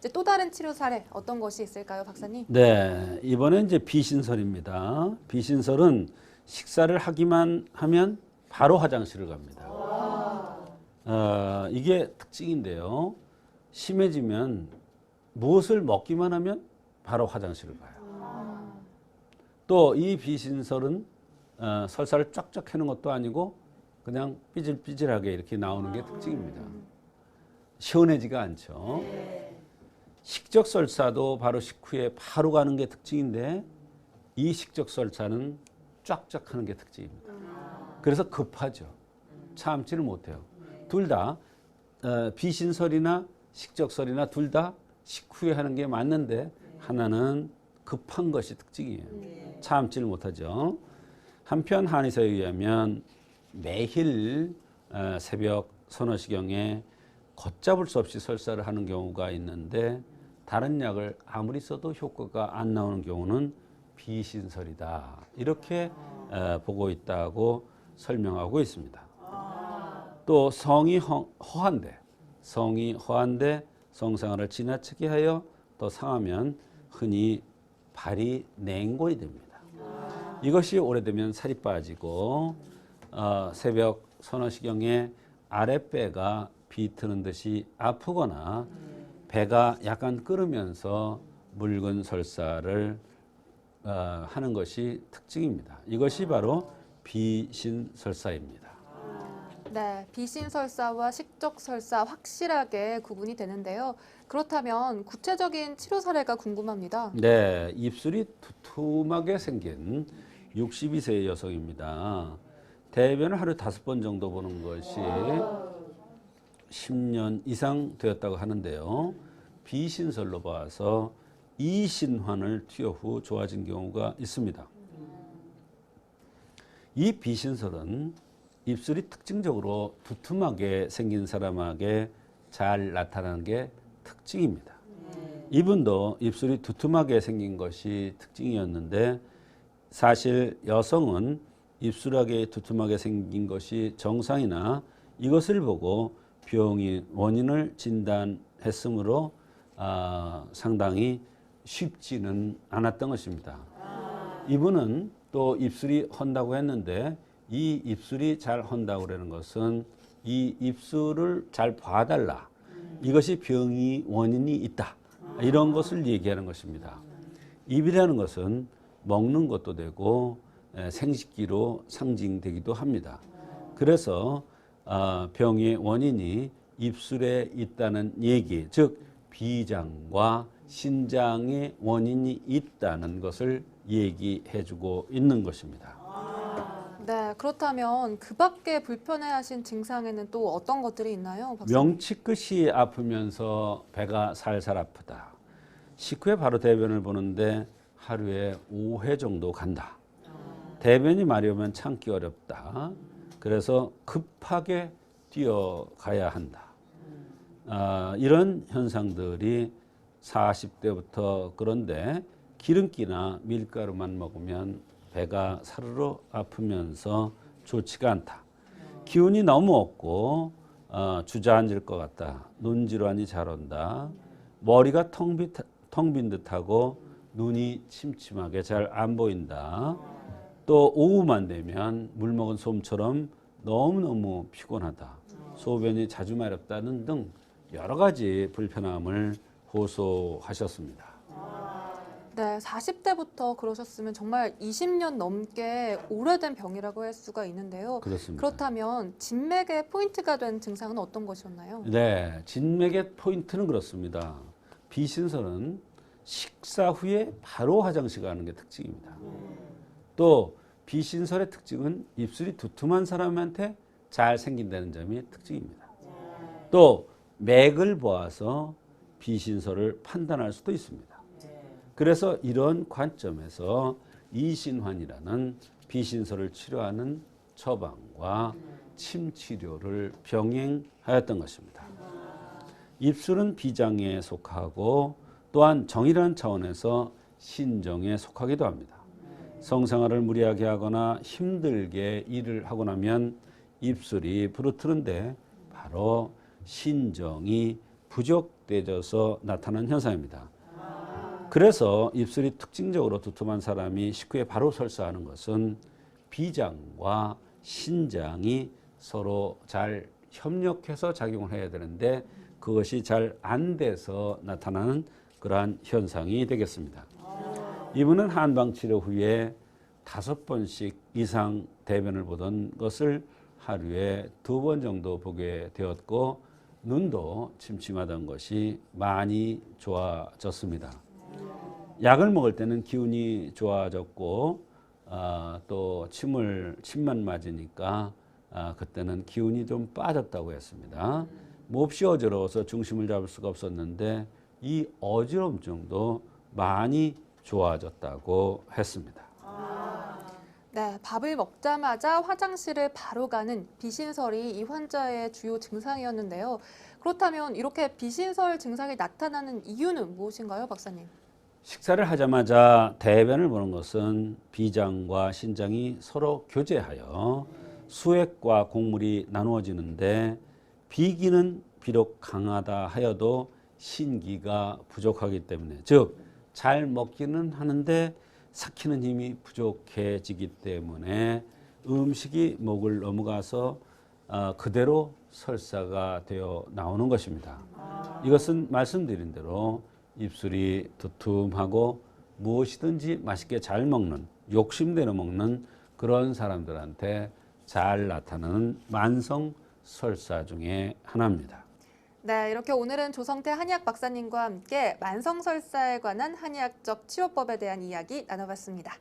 이제 또 다른 치료 사례 어떤 것이 있을까요, 박사님? 네, 이번엔 이제 비신설입니다. 비신설은 식사를 하기만 하면 바로 화장실을 갑니다. 이게 특징인데요. 심해지면 무엇을 먹기만 하면 바로 화장실을 가요. 또 이 비신설은 설사를 쫙쫙 해는 것도 아니고 그냥 삐질삐질하게 이렇게 나오는 게 특징입니다. 시원해지가 않죠. 식적 설사도 바로 식후에 바로 가는 게 특징인데 이 식적 설사는 쫙쫙 하는 게 특징입니다. 그래서 급하죠. 참지를 못해요. 둘 다 비신설이나 식적설이나 둘 다 식후에 하는 게 맞는데 하나는 급한 것이 특징이에요. 참지를 못하죠. 한편 한의사에 의하면 매일 새벽 서너 시경에 걷잡을 수 없이 설사를 하는 경우가 있는데 다른 약을 아무리 써도 효과가 안 나오는 경우는 비신설이다. 이렇게 보고 있다고 설명하고 있습니다. 또 성이 허한데 성생활을 지나치게 하여 또 상하면 흔히 발이 냉골이 됩니다. 이것이 오래되면 살이 빠지고 새벽 서너 시경에 아랫배가 비트는 듯이 아프거나 배가 약간 끓으면서 묽은 설사를 하는 것이 특징입니다. 이것이 바로 비신설사입니다. 네, 비신설사와 식적설사 확실하게 구분이 되는데요. 그렇다면 구체적인 치료 사례가 궁금합니다. 네, 입술이 두툼하게 생긴 62세 여성입니다. 대변을 하루 5번 정도 보는 것이 10년 이상 되었다고 하는데요. 비신설로 봐서 이신환을 투여 후 좋아진 경우가 있습니다. 이 비신설은 입술이 특징적으로 두툼하게 생긴 사람에게 잘 나타나는 게 특징입니다. 이분도 입술이 두툼하게 생긴 것이 특징이었는데 사실 여성은 입술하게 두툼하게 생긴 것이 정상이나 이것을 보고 병의 원인을 진단했으므로 상당히 쉽지는 않았던 것입니다. 이분은 또 입술이 헌다고 했는데 이 입술이 잘 헌다고 그러는 것은 이 입술을 잘 봐달라. 이것이 병의 원인이 있다. 이런 것을 얘기하는 것입니다. 입이라는 것은 먹는 것도 되고 생식기로 상징되기도 합니다. 그래서 병의 원인이 입술에 있다는 얘기, 즉 비장과 신장의 원인이 있다는 것을 얘기해주고 있는 것입니다. 네, 그렇다면 그 밖에 불편해하신 증상에는 또 어떤 것들이 있나요, 박사님? 명치끝이 아프면서 배가 살살 아프다. 식후에 바로 대변을 보는데 하루에 5회 정도 간다. 대변이 마려우면 참기 어렵다. 그래서 급하게 뛰어가야 한다. 이런 현상들이 40대부터 그런데 기름기나 밀가루만 먹으면 배가 사르르 아프면서 좋지가 않다. 기운이 너무 없고 주저앉을 것 같다. 눈질환이 잘 온다. 머리가 텅 빈 듯하고 눈이 침침하게 잘 안 보인다. 또 오후만 되면 물 먹은 솜처럼 너무너무 피곤하다. 소변이 자주 마렵다는 등 여러 가지 불편함을 호소하셨습니다. 네, 40대부터 그러셨으면 정말 20년 넘게 오래된 병이라고 할 수가 있는데요. 그렇습니다. 그렇다면 진맥의 포인트가 된 증상은 어떤 것이었나요? 네, 진맥의 포인트는 그렇습니다. 비신설은 식사 후에 바로 화장실 가는 게 특징입니다. 또 비신설의 특징은 입술이 두툼한 사람한테 잘 생긴다는 점이 특징입니다. 또 맥을 보아서 비신설을 판단할 수도 있습니다. 그래서 이런 관점에서 이신환이라는 비신설을 치료하는 처방과 침 치료를 병행하였던 것입니다. 입술은 비장에 속하고 또한 정이라는 차원에서 신정에 속하기도 합니다. 성생활을 무리하게 하거나 힘들게 일을 하고 나면 입술이 부르트는데 바로 신정이 축대져서 나타나는 현상입니다. 그래서 입술이 특징적으로 두툼한 사람이 식후에 바로 설사하는 것은 비장과 신장이 서로 잘 협력해서 작용을 해야 되는데 그것이 잘 안 돼서 나타나는 그러한 현상이 되겠습니다. 이분은 한방치료 후에 5번씩 이상 대변을 보던 것을 하루에 2번 정도 보게 되었고 눈도 침침하던 것이 많이 좋아졌습니다. 약을 먹을 때는 기운이 좋아졌고 또 침만 맞으니까 그때는 기운이 좀 빠졌다고 했습니다. 몹시 어지러워서 중심을 잡을 수가 없었는데 이 어지럼증도 많이 좋아졌다고 했습니다. 네, 밥을 먹자마자 화장실을 바로 가는 비신설이 이 환자의 주요 증상이었는데요. 그렇다면 이렇게 비신설 증상이 나타나는 이유는 무엇인가요, 박사님? 식사를 하자마자 대변을 보는 것은 비장과 신장이 서로 교제하여 수액과 곡물이 나누어지는데 비기는 비록 강하다 하여도 신기가 부족하기 때문에 즉 잘 먹기는 하는데 삭히는 힘이 부족해지기 때문에 음식이 목을 넘어가서 그대로 설사가 되어 나오는 것입니다. 이것은 말씀드린 대로 입술이 두툼하고 무엇이든지 맛있게 잘 먹는 욕심대로 먹는 그런 사람들한테 잘 나타나는 만성 설사 중에 하나입니다. 네, 이렇게 오늘은 조성태 한의학 박사님과 함께 만성설사에 관한 한의학적 치료법에 대한 이야기 나눠봤습니다.